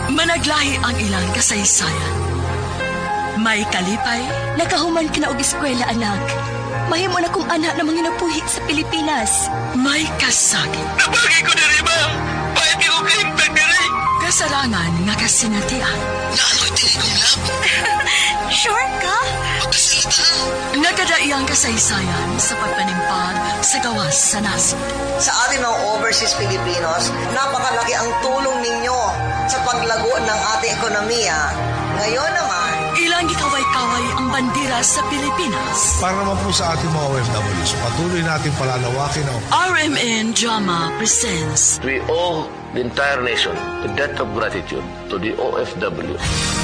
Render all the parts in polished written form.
Managlahi ang ilang kasaysayan. May kalipay, nakahuman ka na og eskwela, anak. Mahimo na kong anak na manginapuhi sa Pilipinas. may kasakit, Napagi ko diri, ma'am. Bakit ko kahimtang diri? kasarangan nga kasinatian, Naano'y dili kong lab. Sure ka? Pagkasalita. nagkadaiyang kasaysayan sa pagpanimpag sa gawas sa nasod. Sa ating mga overseas Filipinos, napakalaki ang tulong ninyo sa paglago ng ating ekonomiya. Ngayon naman, Ilang gikaway-kaway ang bandera sa Pilipinas. Para naman po sa ating mga OFWs, patuloy natin palalawakin ang RMN Drama presents We owe the entire nation a debt of gratitude to the OFW.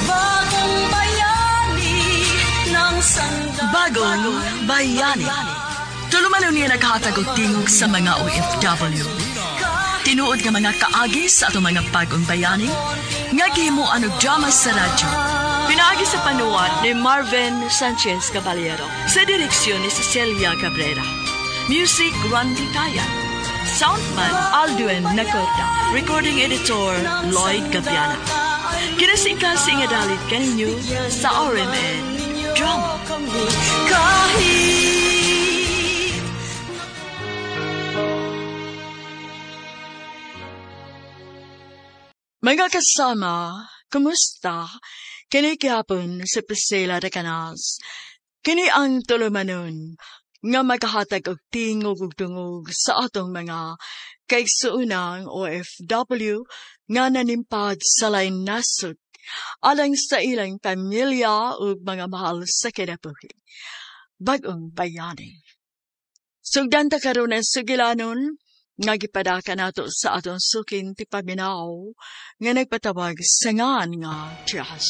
Bagong Bayani ng Bagong Bayani. Tulumanon niya naghatag og tingog sa mga OFW. Tinuod nga mga kaagi sa atong mga bagong bayani, nga gihimuan og drama sa radyo. Pinaagi sa panuwan ni Marvin Sanchez Caballero. Sa direksyon ni Cecilia Cabrera. Music, Randy Tayan. Soundman, Aldwin Nacorda. Recording editor, Lloyd Gabiana. Kinasing-kasing nga dalit kaninyo sa RMN Drama. Mga kasama, kumusta? Kini gihapon sa Priscilla de Canas. Kini ang tulumanon nga maghahatag og tingog ug tungog sa atong mga kaigsuunang OFW nga nanimpad sa lain nasod alang sa ilang pamilya ug mga mahal sa kinabuhi. Bagong Bayani. Sugdan ta karon ang sugilanon nga gipadaka nato sa atong sukin ti paminaw nga nagpatawag sa ngan nga Diyas.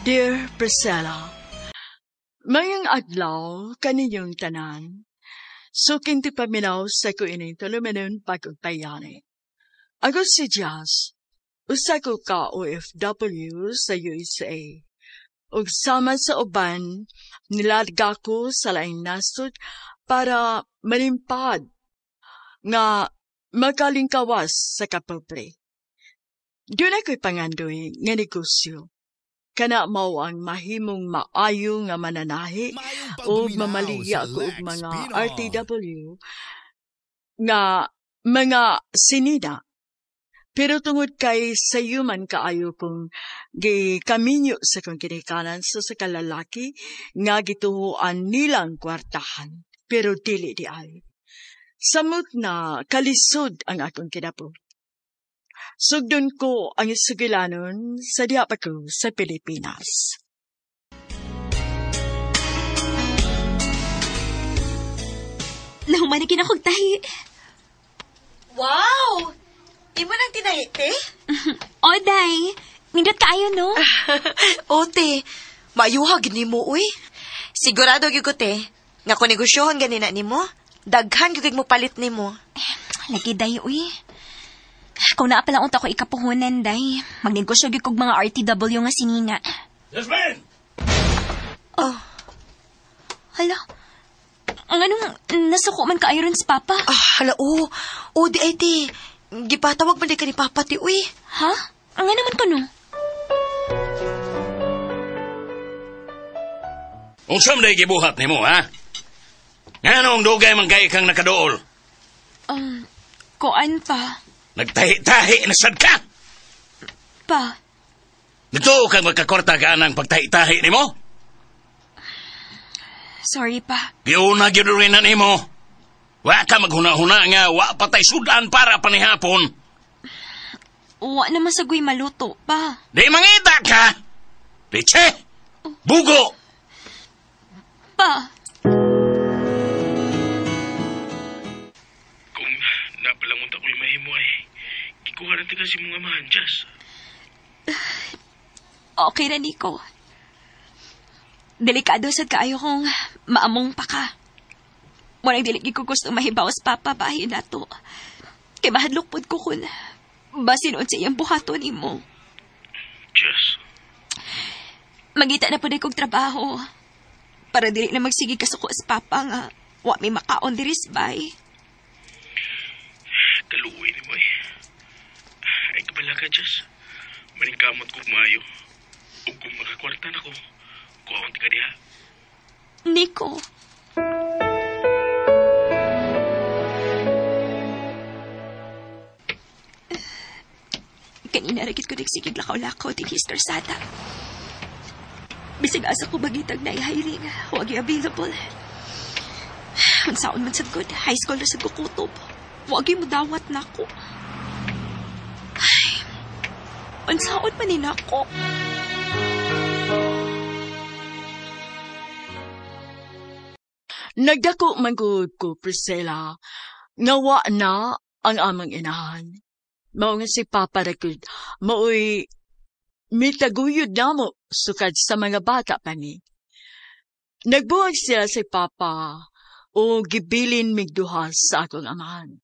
Dear Priscilla, mayang adlaw kaninyong tanan, sukin ti paminaw sa kuining tulumanon Bagong-Bayani. Ako si Diyas, usa ko ka OFW sa USA. Ug sama sa uban, niladga ko sa laing nasod para manimpad nga makalingkawas sa kapobre. Doon ako'y pangandoy nga negosyo. Kana mao ang mahimong maayo nga mananahi o mamaligya ko og mga RTW nga mga sinina. Pero tungod kay sayuman kaayo kong gikaminyo sa kong kinikanan sa kalalaki nga gituhuan nilang kwartahan. Pero dili di ay. Samot na kalisod ang akong kinapo. Sugdon ko ang sugilanon sa diha pa ko sa Pilipinas. Nahuman na kinakog tahi. Wow! Imo nang tinahiti? O, day. Nindot kaayo, no? Ote, mayuhag ni mo, uy. Sigurado gyud ko te, nga kung negosyohon ganina ni mo, daghan gyud mo palit ni mo. Lagi, day, uy. Kung naa pala unta ko ikapuhunan, day. Magnegosyo gyud kog mga RTW nga sinina. Jasmine! Oh, Hala. Ang anong nasuko man kaayo ron sa papa? hala, o di ay te. Gipatawag man di ka ni Papa ti, uy. Ha? Ang nga naman ko, no? Unsam na gibuhat ni mo, ha? Nganong dugay man kay kang nakadool? Koan pa. Nagtahi-tahi na sad ka? Pa. Dito kang magkakorta ka ng pagtahi-tahi ni mo? Sorry, pa. Giuna gyud rin na ni mo. Wa ka maghuna-huna nga wa patay sudan para panihapon. Wa naman sa guy maluto, pa. Di mangita ka! Leche! Bugo! Pa. Kung napalangon ako'y mahimo ay gikuha natin kasi mga mahandyas. Okay na, Nico. Delikado sad kaayo kong maamong pa ka. Munang dili ko gusto mahibaw sa papa bahay na to. Kay mahadlok pod ko kun basin unsa iyang buhaton nimo. Diyos. Magita na pod kog trabaho para dili na magsige kasuko sa papa nga Wa may makaon diris bay. Kaluoy ni mo eh. Ay kabala ka, Jess. Maningkamot ko maayo. O kung makakwarta na ko, kuhaon ka diha. Nico. Kanina ragit ko nagsigig lakaw-lakaw din his karsada. Bisig asa ko bagitag na i-hiring. Huwag i-available. Unsaon man sad good. High school na sad ko kutob. Huwag mo dawat na ako. Ay, unsaon man din ako. Nagdako man gud ko, Priscilla, nga wa na ang amang inahan. Mao nga si Papa Ragud, mao'y mitaguyod na mo sukad sa mga bata pa ni. Nagbuhag sila si Papa o gibilin migduha sa akong amahan.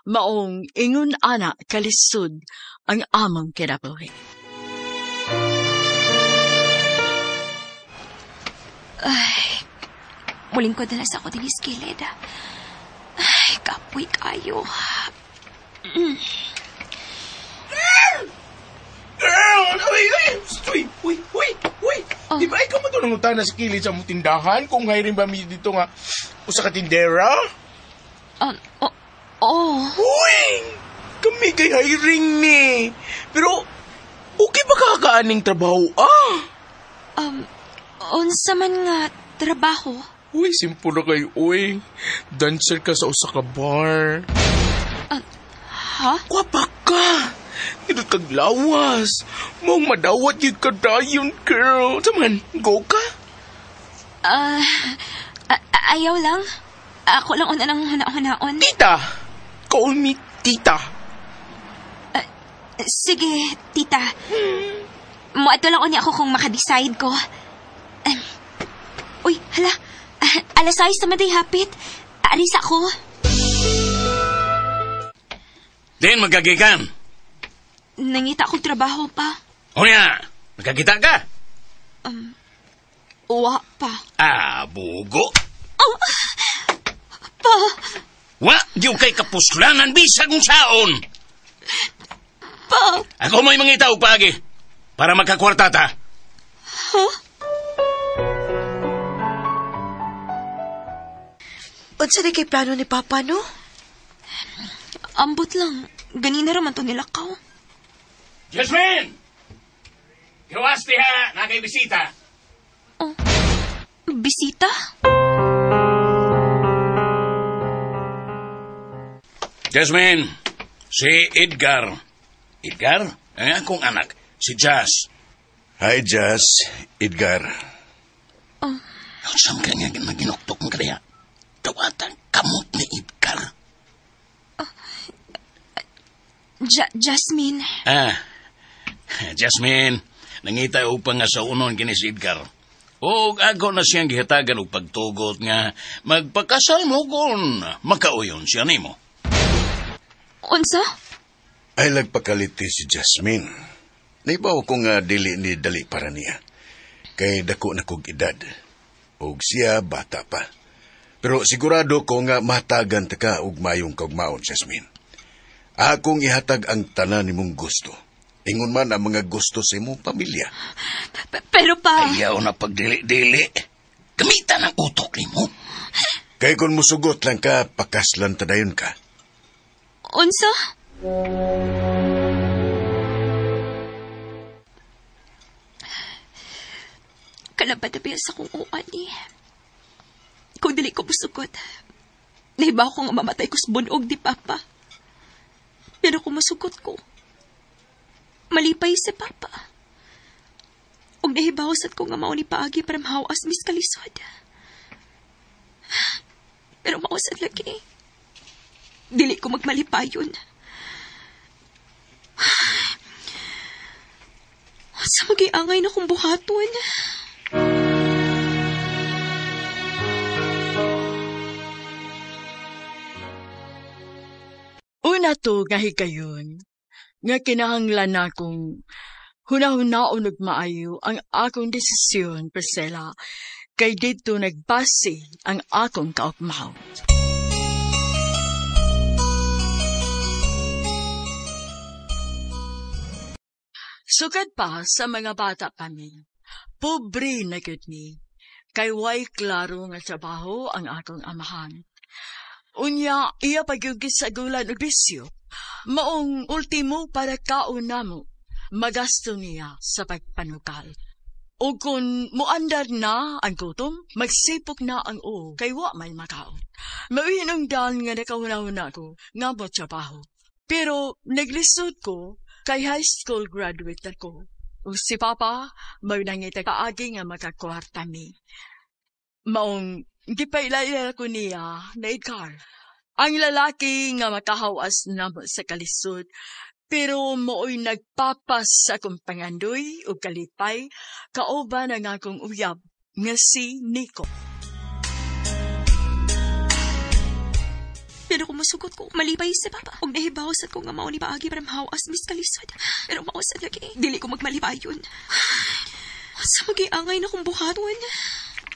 Maong ingon ana kalisod ang among kinabuhi. Ay, muling ko dalas ako din iskilid. Ay, kapoy kayo. Girl! Uy! Oh. Di ba ikaw mo ito nangutan na sa kilid sa mong tindahan kung hiring ba mi dito nga usa ka tindera? Uy! Kami kay hiring ni. Pero, okay ba kakaaning trabaho, Unsa man nga trabaho? Uy, simple na kayo, uy. Dancer ka sa usa ka bar. Ha? Kwapa ka! Nidot kag lawas. Mong madawat yung kadayon, girl. Saman, go ka? Ayaw lang. Ako lang una ng huna-hunaon. Tita! Call me tita. Sige, tita. Muadto lang unya ako kung makadecide ko. Uy, hala. Alas 6 naman day hapit. Alis ako. Din magagikan. Nangita akong trabaho pa. Unya, magkakita ka? Wa pa. Bugo. Pa. Wa, diyo kay kapuslanan bisag ng saon. Pa. Ako may mangita og pagi para magkakwarta ta. Huh? Unsa di kay plano ni Papa, no? Ambot lang. Ganina raman to nilakaw. Jasmine! Gawas diha, na kay bisita. Oh. Bisita? Jasmine, si Edgar. Edgar? Ang akong anak, si Jazz. Hi, Jazz. Edgar. Saan ka nga naginuktok mo kaya? Tawatan kamot ni Edgar. Jasmine. Jasmine, nangita upang nga sa unon kini si Edgar. O ako na siyang gihatagan og pagtugot nga magpakasal mo kung makauyon siya nimo. Unsa? Ay lagpakaliti si Jasmine. Naibaw ko nga dili ni dali para niya. Kay dako na kog edad. Og siya bata pa. Pero sigurado ko nga matagan ta ka og mayong kaugmaon, Jasmine. Akong ihatag ang tanan nimong gusto. Ingon man ang mga gusto sa imong pamilya. Pero pa... Ayaw na pagdili-dili. Kamita ng utok nimo. Kay kung musugot lang ka, pakaslan tadayon ka. Unsa? Kalabad na biya sa kong uwan eh. Kung dili ko musugot, nahibaw ko nga mamatay ko sa bunog di Papa. Pero kung masugot ko, malipay si Papa. Og nahibawasat ko nga mao ni paagi para mahawas mis kalisod. Pero mausad lagi. Dili ko magmalipayon. Sa mag-iangay na kong buhaton. Una to nga higayon, nga kinahanglan na kong hunahunao og maayo ang akong desisyon, Priscilla, kay dito nagbase ang akong kaugmaw. Sugad pa sa mga bata pa mi, pobre na gud ni, kay way klaro nga trabaho ang akong amahan. Unya, iya pagyugis sa gulan o bisyo, maong ultimo para kauna mo, magasto niya sa pagpanukal. O kung muandar na ang gutom, magsipok na ang o, kay wa may makaon. Mauhinungdan nga nakauna-una ko, nga mo trabaho. Pero naglisod ko, kay high school graduate ako. O si Papa, magnangita kaagi nga makakwarta mi. Maong, gipailala ko niya na Edgar. Ang lalaki nga makahawas na mo sa kalisod, pero mooy nagpapas sa akong pangandoy o kalipay, kauban ang akong uyab, nga si Nico. Pero kung masugot ko, malipay si Papa. Huwag nahibawasat ko nga mao ni paagi para mahawas mis kalisod. Pero mawasat lagi, dili ko magmalipay yun. Sa mag-iangay na kong buhaton.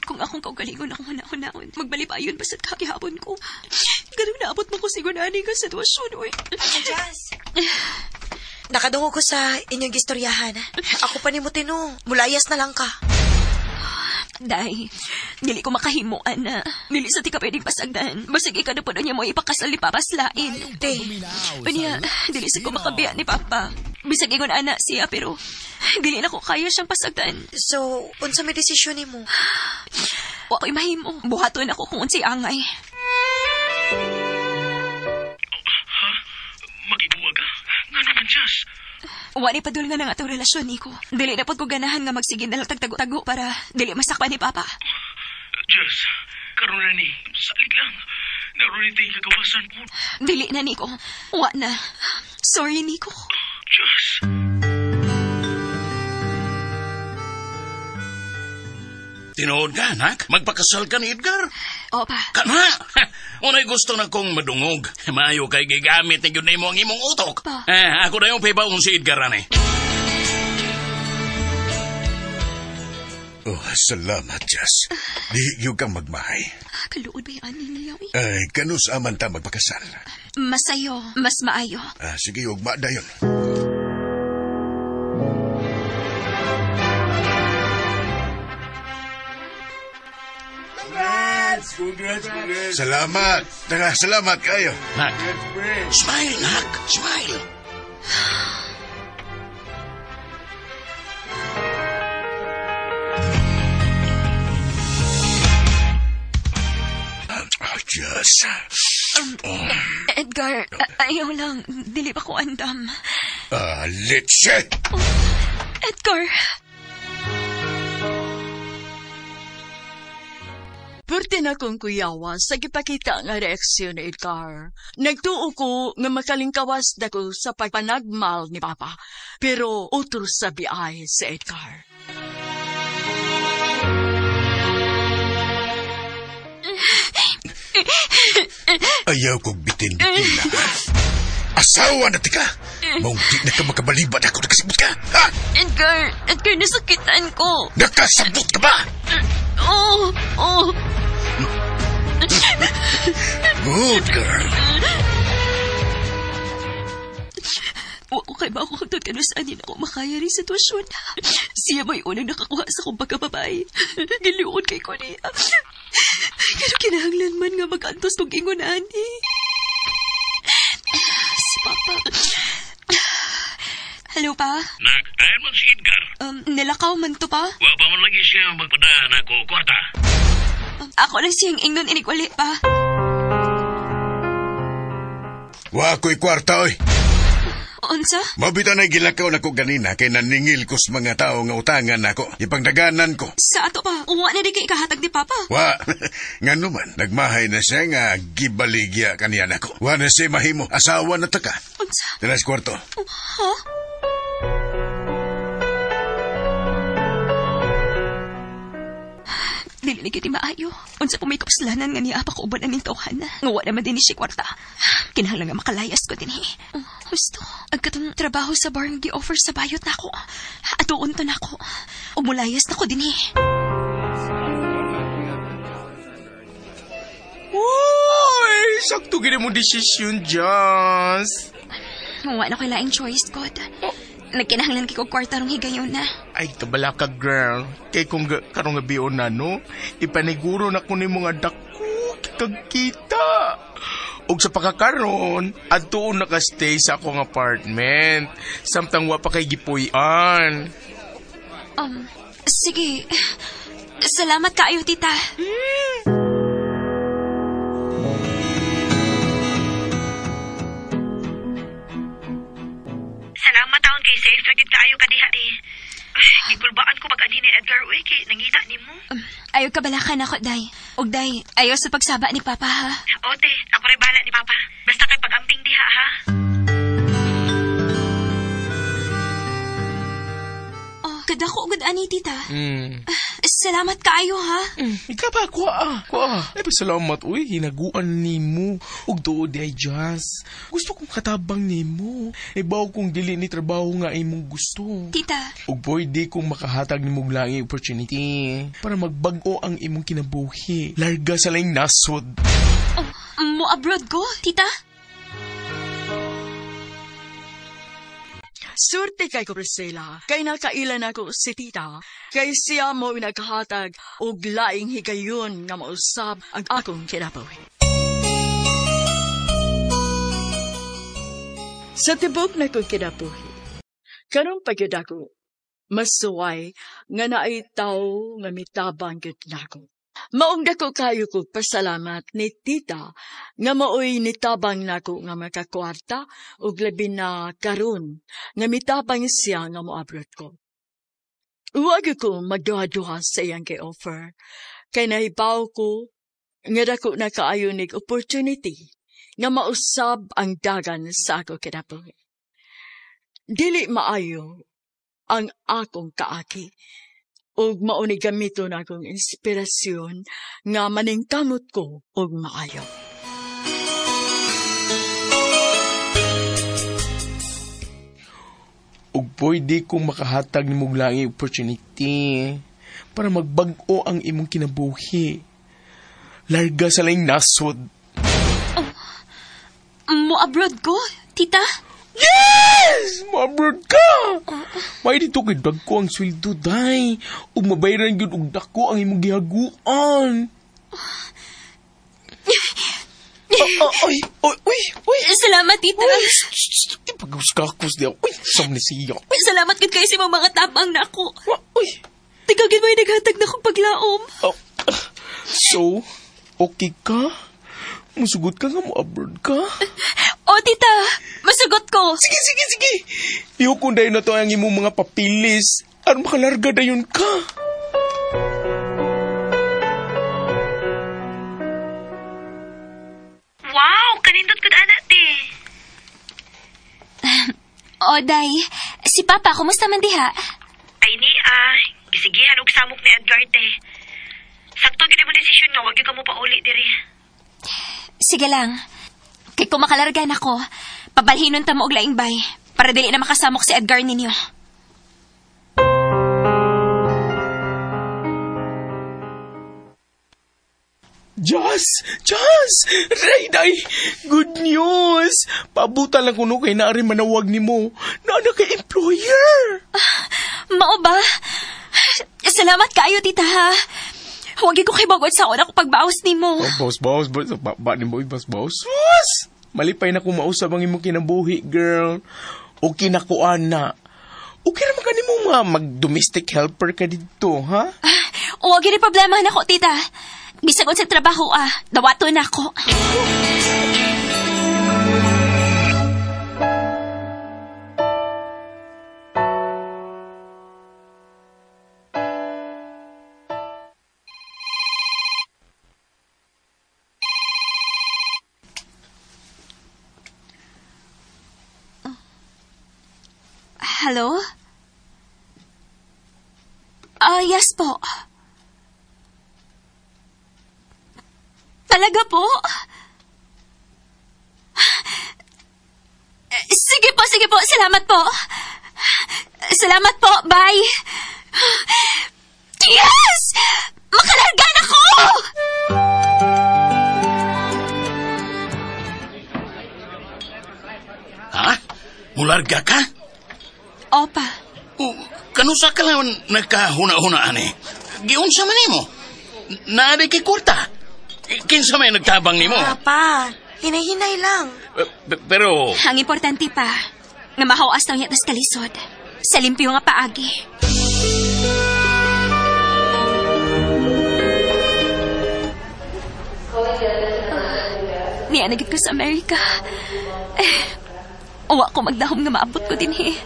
Kung akong kaugalingon akong huna-hunaon, magmalipay yun basta't kakihapon ko. Ganun naabot mo ko sigurani ka sitwasyon, uy. Jazz, nakadungo ko sa inyong gistoryahan. Ako pa ni mo tino, mulayas na lang ka. Day, dili ko makahimuan na. Dili sa ti ka pwedeng pasagdan. Basig ikaw na po niya mo ipakasal ni Papa Slain. Te, Unya, dili sa ko makabiya ni Papa. Bisag ingon ana siya, pero dili na ko kaya siyang pasagdan. so, unsa may desisyon ni mo? Wa ko'y mahimo. Buhaton ako kung unsay angay. Ha? Magibuwag ka? Nga naman, Jazz. Wa ni padul nga ng atong relasyon, Nico. Dili na pod ko ganahan nga magsigin na lang tagtago-tago para dili masakpan ni Papa. Jazz, karon na ni. Salig lang. Naroon ni tayo kagawasan po. Dili na, Nico. Wa na. Sorry, Nico. Jazz. Tinood ka, anak? Magpakasal ka ni Edgar? Opa. Kana! Unay gusto na kong madungog. Maayo kay gigamit ni yun mo ang imong utok. Pa. Ako na yung pibaong si Edgar, ane. Oh, salamat, Jazz. Di yung kang magmahay. Kaluod ba yung ani niya, uy? Ay, kanus aman ta magpakasal. Masayo. Mas maayo. Sige, ugma dayon. Salamat. Salamat kayo. Nak, smile, nak. Smile. Diyos. Edgar, ayaw lang. Dili pa ko andam. Litse! Edgar! Purti na kong kuyawa sa gipakita nga reaksyon ni Edgar. Nagtuo ko nga makalingkawas na ko sa pagpanagmal ni Papa, pero utro sa biay sa Edgar. Ayaw kong bitin-bitin na. Asawa na tika! Maung di na ka makabalibad ako, nakasabot ka! Ha? Edgar, nasakitan ko. Nakasabot ka ba? Oh. Good girl. Wako kay ba ako hagtod ka saan din ako makaya rin sitwasyon. Siya may unang nakakuha sa kong pagkababay. Giluon kay ko niya. Pero kinahanglan man nga mag-antos kong ingunan eh. Si Papa. Hello, Pa? Nak, ayan mo si Edgar. Nilakaw man to, Pa? Wa pa man lagi siya magpadaan ako, kwarta. Ako lang siyang ingnon inikwali, Pa. Wa ako'y kwarta, oy. Unsa? Mabita na gilakaw na ko ganina kay naningil ko sa mga tao nga utangan ako. Ipangdaganan ko. Sa ato, Pa. Uwa na di kay ikahatag ni Papa. Wa, nga naman, nagmahay na siya nga gibaligya kaniyan ako. Wa na siya mahimo, asawa na taka. Unsa? Tinas kwarto. Ha? Dili na giti maayo. Unsa po may kapuslanan nga niya pa ko uban aning tawhan. Ngawa naman din ni si kwarta. Kinahanglan nga makalayas ko din Gusto. Agkatong trabaho sa bar nga gi-offer sa bayot na ako. Atuon to na ako. Umulayas na ko din Sakto gina mo desisyon, Jazz. Wala na ko laing choice, God. Nagkinahanglan kay ko kwarta rong higayon na. Ay, kabala ka, girl. Kay kung karong gabion na, no? Ipaniguro na ko ni mga dako, kitag-kita. Og sa pakakaroon, adtoon nakastay sa akong apartment. Samtang wa pa kay gipuy-an. Sige. Salamat kaayo, tita. Salamat taon kay safe lagit kaayo ka diha di. Gikulbaan ko pag-ani ni Edgar uy kay nangita nimo. Ayaw ka balakan ako, Day. Og Day, ayaw sa pagsaba ni Papa, ha? Ote, ako rin bahala ni Papa. Basta kay pag-amping diha, ha? Kadako ugod ani, tita. Salamat kaayo, ha? Ika ba, kuha. Ay, pasalamat, uy, hinaguan ni mo. Ug doon di ay Jazz. Gusto kong katabang ni mo. Ibaw kong dili ni trabaho nga imong gusto. Tita. Ug boy, di kong makahatag ni mong langi opportunity para magbago ang imong kinabuhi. Larga sa laing nasod. Mo abroad ko, tita? Surte kay ko, Priscilla. Kay nakailan ako si tita. Kay siya mo naghatag og laing higayon nga mausab ang akong kinabuhi. Sa tibok na kong kinabuhi, karong pagyud ako, masuway nga naay tao nga mitabang gyud nako. Maong dako kayo ko pasalamat ni tita nga maoy nitabang nako nga makakwarta ug labi na karon nga mitabang siya nga moabroad ko. Uwag ko magduha-duha sa iyang kay-offer kay nahibaw ko nga dako na kaayo nig opportunity nga mausab ang dagan sa ako kinabuhi. Dili maayo ang akong kaaki ug mauni gamiton akong inspirasyon nga maningkamot ko ug maayo. Ug pwede kong makahatag ni mong langi opportunity para magbag-o ang imong kinabuhi. Larga sa laing nasod. Mo abroad ko, tita? Yes! Mabrod ka! May dito kay dagko ang sweldo, day. Ug mabayaran yun og dako ang imong gihaguan. Uy! Salamat, tita. Ipag-uskakos niya. Uy, sam ni siya. Salamat gid kayo sa mga tabang na ako. Uy! Tigagin mo yung naghatag na akong paglaom. So, okay ka? Musugot ka nga mo abroad ka? Tita, masugot ko. Sige. Ihukon dayon na to ang imong mga papilis. Ano makalarga dayon ka? Wow, kanindot ko daan ate. Day, si Papa, kumusta man diha? Ay ni, gisigihan og samok ni Edgar te. Sakto gid mo desisyon nga wag gyud ka mo pauli diri. Sige lang. Kay kung makalargan ako, pabalhinon ta mo og laing bay para dili na makasamok si Edgar ninyo. Jazz! Day! Good news! Pabutan lang kuno kay naari manawag ni mo na kay employer. Mao ba? Salamat kaayo, tita, ha? Huwag ko kay bagod sa una ko pagbaos ni mo. Baos. Ba ni mo baos. Malipay na kung mausab ang imong kinabuhi, girl. O kinakuan na. Okay naman ka ni mo mag-domestic helper ka dito, ha? Huwag yun problema na ko, tita. Bisag sa trabaho, dawato na ako. Hello? Yes po. Talaga po? Sige po. Salamat po. Salamat po. Bye. Yes! Makalargan ako! Mularga ka? Opa. Kanusa ka lang nagkahuna-hunaan eh. Giunsa man nimo? Naaday kay kwarta. Kinsa may nagtabang nimo? Papa, hinay-hinay lang. Pero... Ang importante pa, nga mahawas ng yatas kalisod. Sa limpyo nga paagi. Nianagit ko sa Amerika. Uwa ko magdahom nga maabot ko din eh.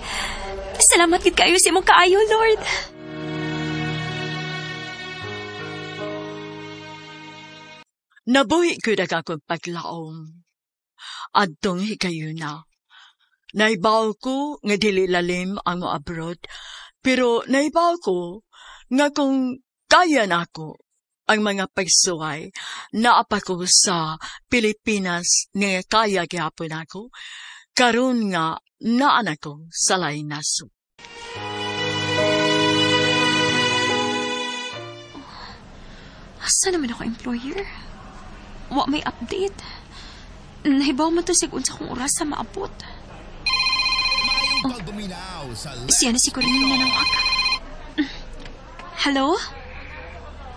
Salamat gid kayo sa imong kaayo, Lord. Nabuhi ko na kakong paglaom. Adtong hikayo na. Naibaw ko nga dili lalim ang mo abroad, pero naibaw ko nga kung kaya na ako ang mga pagsuway na apa ko sa Pilipinas nga kaya gyapon ako, karon nga naan ako sa lain naso. Asa naman ako employer? Wa may update. Nahibaw mo to sig unsa kong oras sa maabot. Siya na siguro yung nanawag. Hello?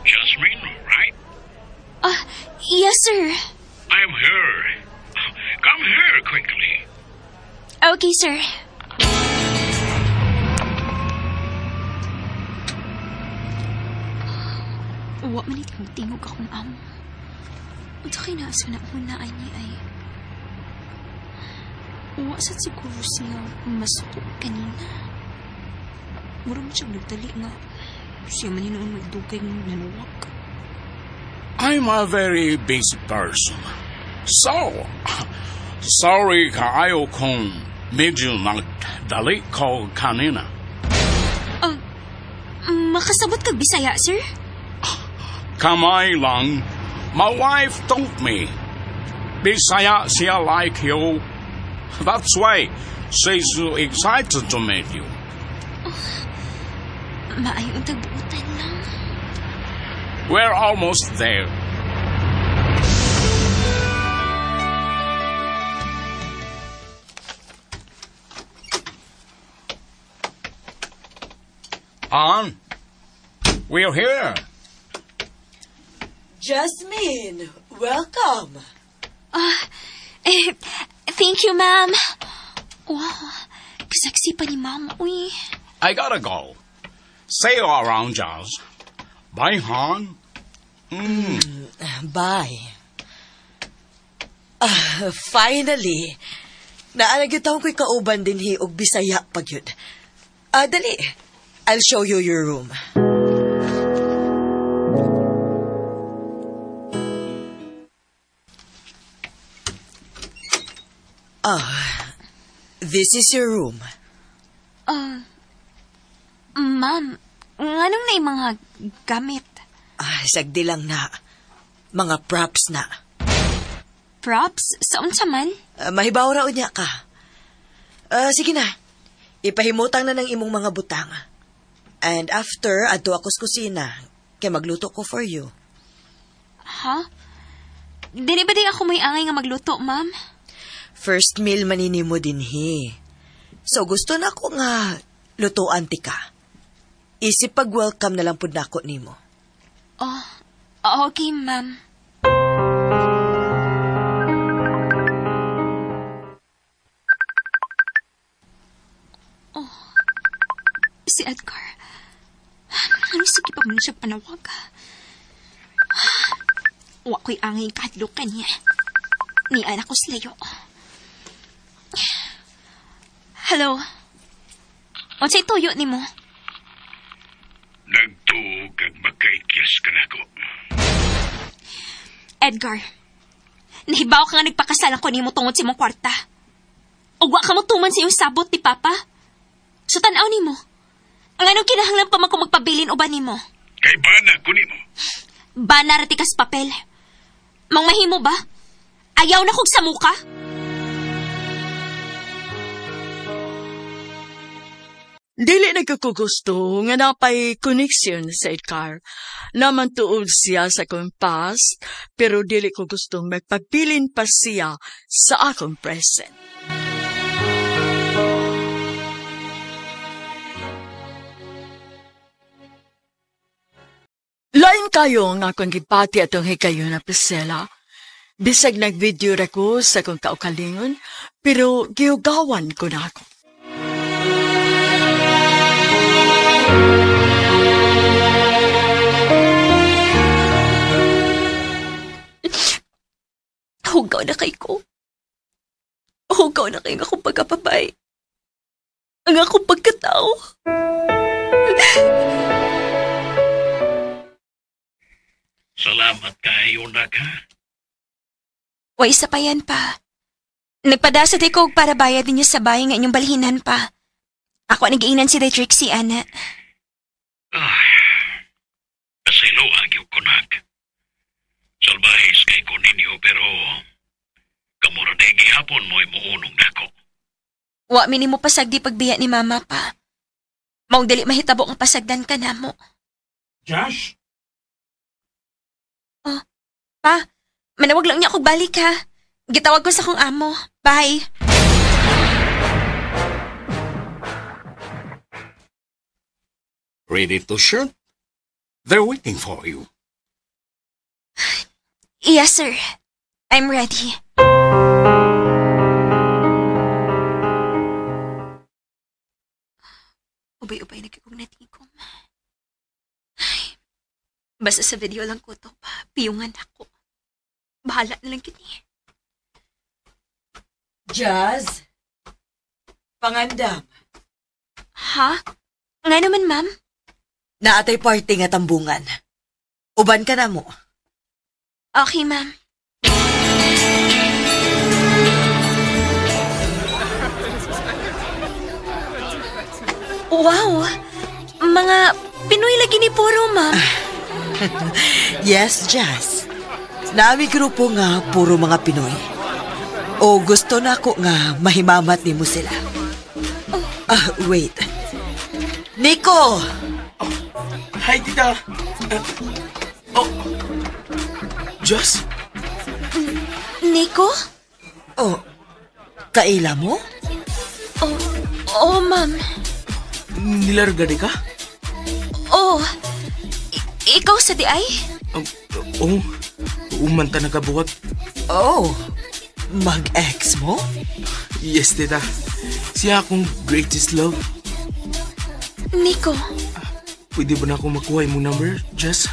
Jasmine, right? Yes, sir. I'm here. Come here quickly. Okay, sir. Wa man itong tingog akong amo. Unsa kay nasa na unaan niya ay... Wa sa siguro siya masuko kanina. Murang siyang nagtali nga. Siya man yun ang magdugay ng nanuwag. I'm a very basic person. So, sorry kaayo kung medyo nagdali ko kanina. Makasabot kag Bisaya, sir? Kamay lang. My wife told me. Bisaya siya like you. That's why she's so excited to meet you. Maayong tagbuutan lang. We're almost there. On. We're here. Jasmine, welcome. Thank you, ma'am. Wow, kasaksi pa ni ma'am, uy. I gotta go. See you around, Jazz. Bye, hon. Bye. Finally, naanagitaw ko'y kauban din og Bisaya pag yun. Dali, I'll show you your room. This is your room. Ma'am, anong na yung mga gamit? Sagdi lang na. Mga props na. Props? Saan sa man? Mahibaw raw niya ka. Sige na. Ipahimutang na ng imong mga butang. And after, adto ako sa kusina. Kaya magluto ko for you. Ha? Dili ba di ako may angay nga magluto, ma'am? First meal manini mo din, he. So gusto na ko nga lutoan ti ka. Isip pag-welcome na lang po na ako nimo. Okay, ma'am. Si Edgar. Ano sige pa mo siya panawag? Wa ko'y angay kahadlukan niya. Ni anak ko silayo. Hello? O sa'y tuyo ni mo? Nagtuog kag magkaikyas ka na ko. Edgar, nahibaw ka nga nagpakasalan ko ni mo tungod sa imong kwarta. O wa ka mo tuman sa iyong sabot ni Papa. So tanaw ni mo. Ang anong kinahanglan pa man kung magpabilin o ba ni mo? Kay bana ko ni mo. Bana ratikas papel. Mang mahimo ba? Ayaw na kog sa muka? Dili nagkakugusto nga napay koneksyon sa Edgar. Naman tuod siya sa akong past, pero dili ko gustong magpagpilin pa siya sa akong present. kayo nga akong gipati atong higayon na Priscilla. Bisag nag-video ra ko sa kong kaukalingon, pero giugawan ko na ako. Hugaw na kay ko. Hugaw na kay akong pagkapabay. Ang akong pagkatao. Salamat kayo na ka. Way isa pa yan pa. Nagpadasad ko para bayad ninyo sa bahay nga inyong balhinan pa. Ako nag-iinan si Trixie, ana. Pasilo agyo ko nag. Salbahis kay ko ninyo pero kamura na gihapon mo imuunong nako. Wa mini mo pasagdi pagbiya ni mama pa. Maong dali mahitabo ang pasagdan ka na mo. Josh? Oh, pa, manawag lang niya ako balik ha. Gitawag ko sa kong amo. Bye. Ready to shoot? They're waiting for you. Yes, sir. I'm ready. Ubay-ubay na kikong natigom. Basta sa video lang ko to pa. Piyungan ako. Bahala na lang kini. Jazz? Pangandam? Ha? Nga naman, ma'am? Naatay party nga tambungan. Uban ka na mo. Okay, ma'am. Wow! Mga Pinoy lagi ni puro, ma'am. Yes, Jazz. Naami grupo nga puro mga Pinoy. O gusto na ko nga mahimamat ni mo sila. Wait. Nico! Hi, tita. Jazz? Nico? Oh, kaila mo? Oh, ma'am. Nilarga di ka? Oh, ikaw sa di ay? Umanta na kabuhat. Oh, mag-ex mo? Yes, tita. Siya akong greatest love. Nico. Pwede ba na akong makuha yung number, Jazz?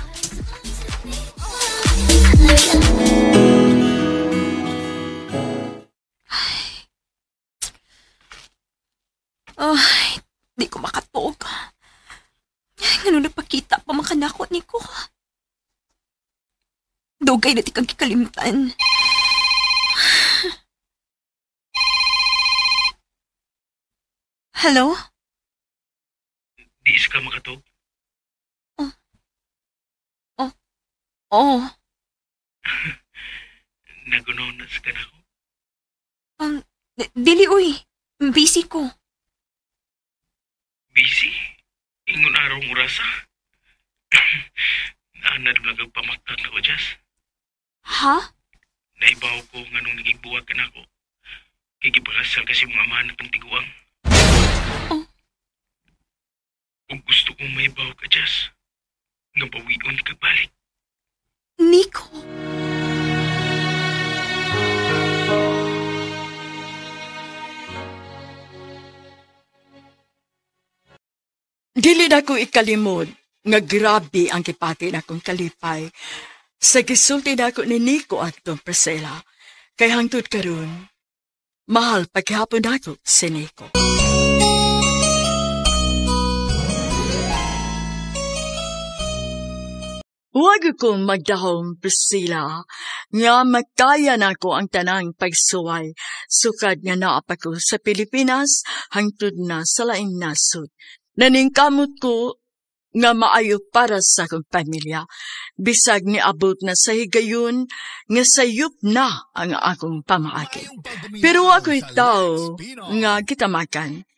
Di ko makatog. Ano napakita pa makanako, Nico? Dugay na ti kang kikalimtan. Hello? Di ka makatog? Oh. Nagunonas ka na ako? Dili, uy. Busy ko. Busy? Ingon arong urasa? Naanad lang agpamaktak na ko, Jazz. Ha? Naibaw ko nga nung nagibuwag ka na ako. Kigipakasal kasi mga manat ng tiguang. Kung gusto kong maibaw ka, Jazz, nga bawion ka balik. Nico? Dili na ko ikalimod nga grabe ang kipati na kong kalipay sa gisulti na ko ni Nico at tong Priscilla. Kay hangtod karon, mahal paghapon na ko si Nico. Huwag kong magdahong, Priscilla, nga magkaya na ko ang tanang pagsuway sukad nga naapa ko sa Pilipinas hangtod na sa laing nasod. Naningkamot ko nga maayo para sa akong pamilya, bisag ni abot na sa higayon nga sayop na ang akong pamaagi. Pero ako'y tao nga kitamakan,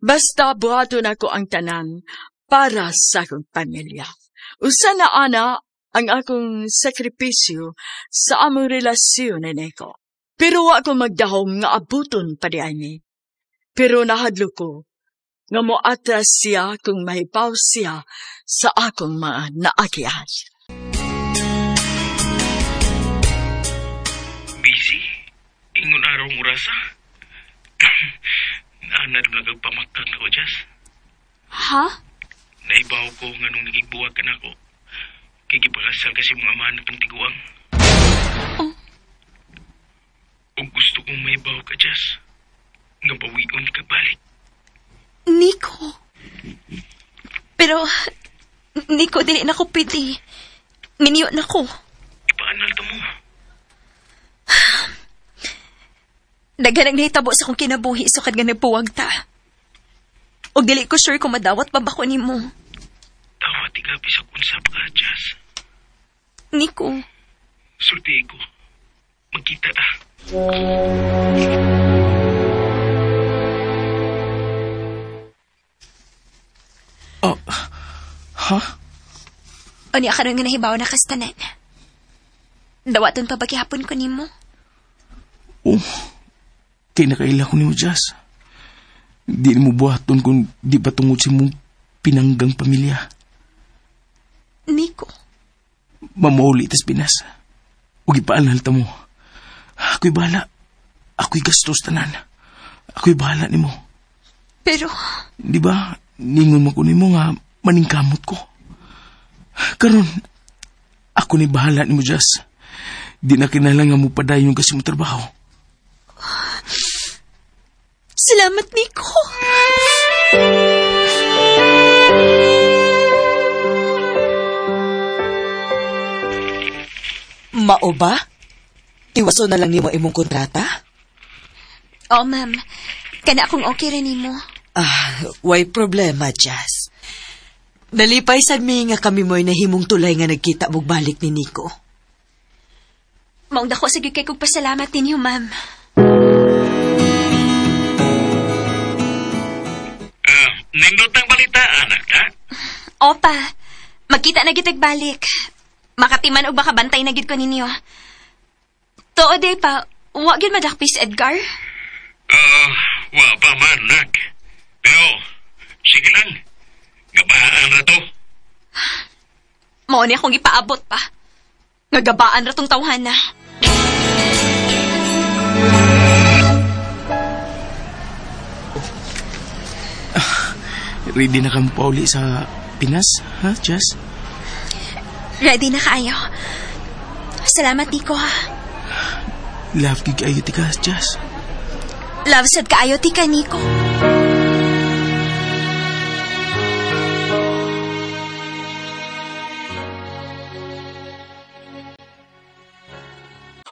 basta buhaton ako ang tanan para sa akong pamilya. Usa na ana ang akong sakripisyo sa among relasyon ni Nico. Pero ako magdahom nga abuton pa di ani. Pero nahadlo ko nga moatras siya kung mahipaw siya sa akong mga naagian. karong orasa. Naanad nagagpamakag na ko, Jess. Ha? Naibaw ko nga nung nagigbuwag ka na ako. Kikipakasal kasi mga manat ng tiguang. Oh. Kung gusto kong maibaw ka, Jess, nga bawion ka balik. Nico. Pero, Nico, dili na ko pwede. Miniyo na ko. Ipaanal ta mo. Daghan ang nahitabo sa kong kinabuhi so kad nga nagpuwag ta. O dili ko sure kung madawat pa ba ko nimo. Dawat igabi sa kunsap ka, Jess. Nico. Sulti ko. Magkita ta. Oh, ha? O niya karon nga nahibaw na kastanan. Dawaton pa ba gihapon ko nimo? Oh, kay nakaila ko ni mo, Jazz. Di mo buhaton kung di pa tungod si mong pinanggang pamilya. Nico. Mamauli tas Pinas. Huwag ipaalal ta mo. Ako'y bahala. Ako'y gastos tanan. Ako'y bahala ni mo. Pero... Di ba, ningon mo ko ni mo nga maningkamot ko. Karon, ako ni bahala ni mo, Jazz. Di na kinalangan mo padayon kasi mo trabaho. Salamat, Nico. Mao ba? Iwaso na lang nimo imong kontrata? Oo, ma'am. Kana akong okay rin nimo. Why problema, Jazz. Nalipay sad mi nga kami mo'y nahimong tulay nga nagkita mong balik ni Nico. Maong dako sa gyud kay kog pasalamat ninyo, ma'am. Nindotang balita, anak, ha? Opa, magkita na gitag balik. Makatiman o baka bantay na gid ko ninyo. Too day pa, wa gyud madakpis Edgar? Wa pa man, nak. Pero, sige lang. Gabaan na to. Mao ni akong ipaabot pa. Ngagabaan ra tong tawhana. Ready na kang pauli sa Pinas, ha, Jazz? Ready na kaayo. Salamat, Nico, ha. Love gig ayo ti ka, Jazz. Love sad kaayo ti ka, Nico.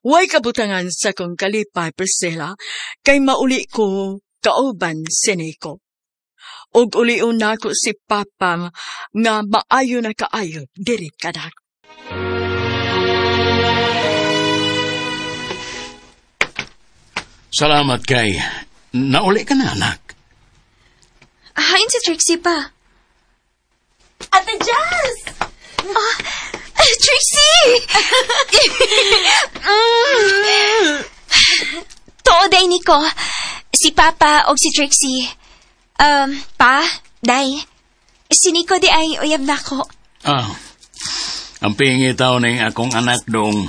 Way kabutangan sa kong kalipay, Priscilla, kay mauli ko kauban si Nico. Og uliun nako si Papa nga maayo na kaayo diri kadak. Salamat kay. Nauli ka na, anak. Hain si Trixie pa. Ate Jazz! Trixie! Too day, Nico. Si Papa og si Trixie. Pa, day. Si Nico di ay uyab na ko. Ang pingi tao ng akong anak dong.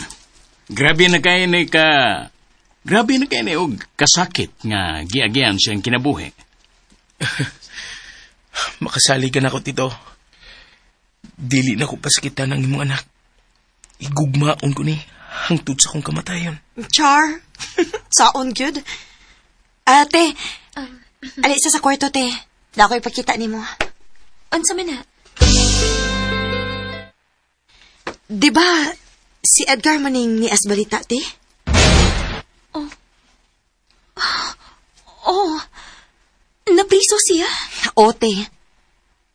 Grabe na kayo ni og kasakit nga giagian siyang kinabuhi. Makasali ka na ko, Tito. Dili na ko pasakitan ng imong anak. Igugmaon ko ni hangtod sa kong kamatayon. Char, saon gyud. Ate, alisa sa kwarto, te. Dako ipakita nimo. Unsa man na? Di ba si Edgar maning ni Asbalita, te? Oh, napriso siya? O, te.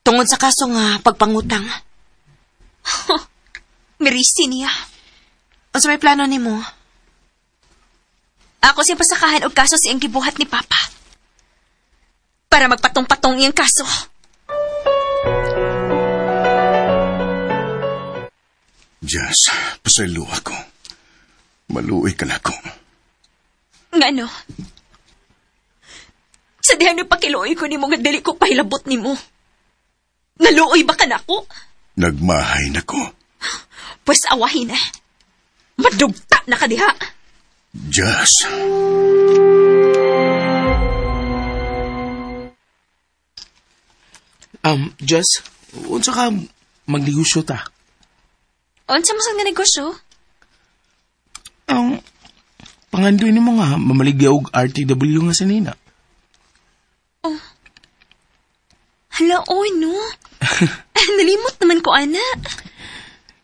Tungod sa kaso nga pagpangutang. Mirisi niya. O sa may plano nimo? Ako siyang pasakahan og kaso siyang gibuhat ni Papa. Para magpatong-patong iyang kaso. Jazz, pasaylo ako. Maluoy ka na ako. Ngano? Sa dihan yung pakiluoy ko ni mo nga dali ko pahilabot ni mo. Naluoy ba ka na ko? Nagmahay na ko. Pues awahin na. Madugta na ka diha. Jazz. Jess, unsa ka magnegosyo ta? Unsa mo sa nga negosyo? Pangandoy ni mo nga, mamaligya og RTW nga sa nina. Hala, oy, no? Nalimot naman ko, ana.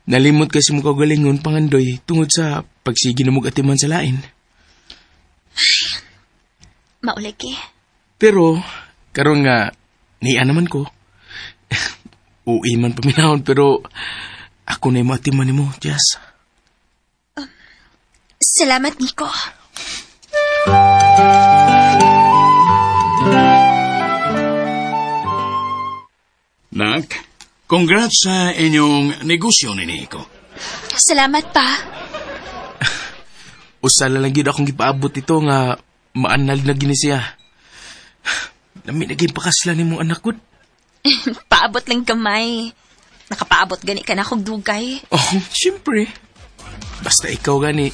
Nalimot kasi mo kagalingon, pangandoy, tungod sa pagsigi na mo atiman sa lain. Maulag eh. Pero, karon nga, niya naman ko. Uwi man paminahon, pero ako na yung atiman ni mo, Jess. Salamat, Nico. Nak, congrats sa inyong negosyo ni Nico. Salamat pa. Usala lang yun akong gipaabot ito nga maanal na gini siya. Nami naging pakasla ni mong anak ko. Paabot lang kamay. Nakapaabot gani ka na akong dugay. Oh, siyempre. Basta ikaw gani,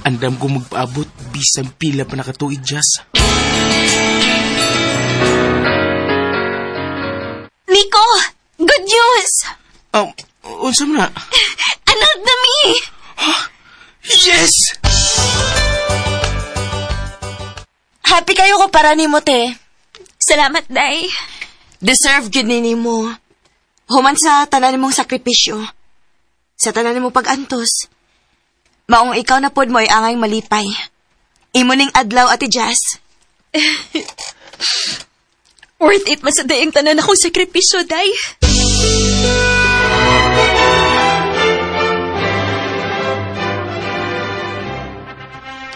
andam ko magpaabot bisang pila pa nakatuig, Jess. Nico! Good news! Unsa mo na? Anod na mi! Yes! Happy kayo ko para ni mo, te. Salamat, day. Deserve gid ni mo. Human sa tanan mong sakripisyo. Sa tanan mong pag-antos. Maong ikaw na pod mo ay angay malipay. Imo ning adlaw, Ate Jazz. Worth it man sa dayang tanan akong sakripisyo, day.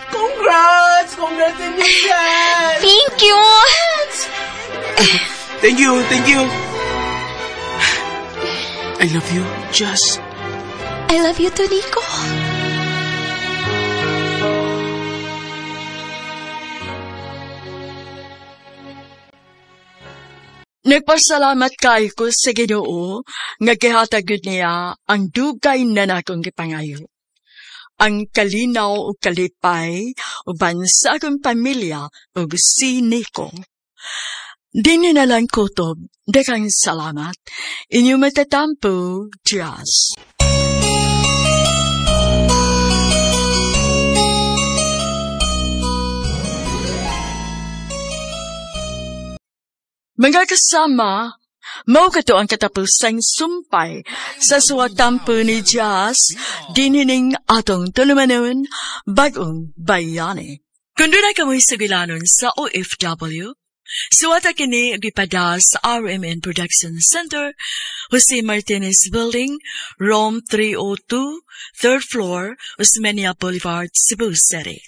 Congrats! Congrats in you, Jazz! Thank you! Thank you, thank you. I love you, Jazz. I love you too, Nico. Nagpasalamat kay ko sa Ginoo nga gihatag niya ang dugay na nakong gipangayo. Ang kalinaw o kalipay uban sa akong pamilya o si Nico. Dini na lang kutob, dakang salamat. Inyo matatampo, Jazz. Mga kasama, mao kato ang katapusang sumpay sa suwatampo ni Jazz dinining atong tulumanon bagong bayani. Kung doon ay kamoy sabilanon sa OFW, suwata kini gipada sa RMN Production Center, Jose Martinez Building, Rome 302, 3rd floor, Osmeña Boulevard, Cebu City.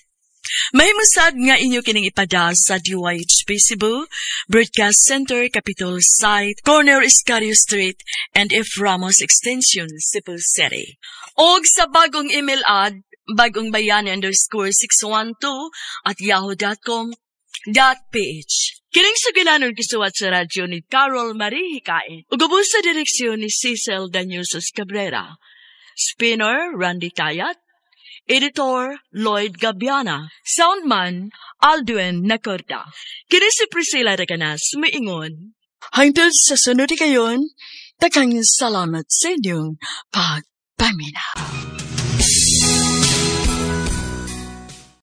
Mahimusad nga inyo kining ipada sa DYHP Cebu, Broadcast Center, Capitol Site, Corner Iscario Street, and F. Ramos Extension, Cebu City. Og sa bagong email ad, bagongbayani_612@yahoo.com.ph. Kining sugilanon gisuwat sa radyo ni Carol Marie Hikain. Ugubos sa direksyon ni Cecil Daniusos Cabrera. Spinner, Randy Tayat. Editor, Lloyd Gabiana. Soundman, Aldwin Nacorda. Kini si Priscilla Reganas, maingon. Hangtod sa sunod kayon, takang salamat sa inyong pagpaminaw.